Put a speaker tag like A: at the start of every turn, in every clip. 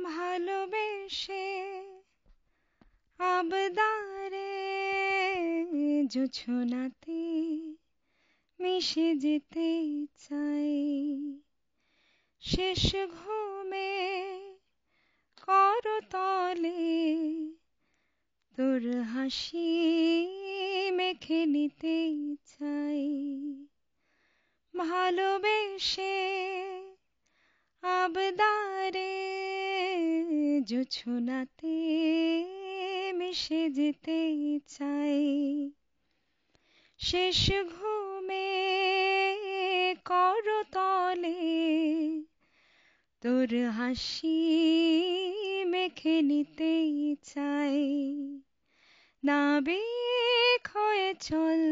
A: ভালোবেসে আবদারে জোছনাতে মিশে যেতে চাই। শেষ ঘুমে করতলে তোর হাসি মেখে নিতে চাই। ভালোবেসে আবদারে জোছনাতে মিশে যেতে চাই। শেষ ঘুমে করতলে তোর হাসি মেখে নিতে চাই। নাবিক হয়ে চল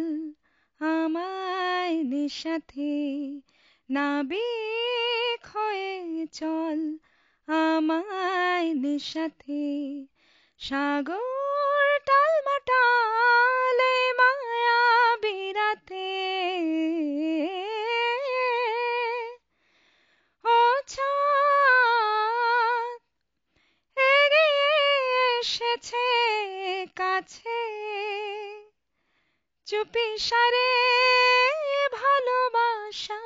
A: আমায় নেশাতে, নাবিক হয়ে চল আমায় নেশাতে। সাগর টালমাটালে মায়াবী রাতে, ও চাঁদ এগিয়ে এসেছে কাছে। চুপিসারে ভালোবাসা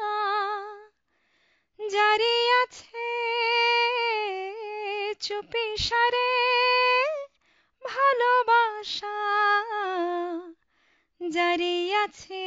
A: জারি আছে, চুপিসারে ভালোবাসা জারি আছে।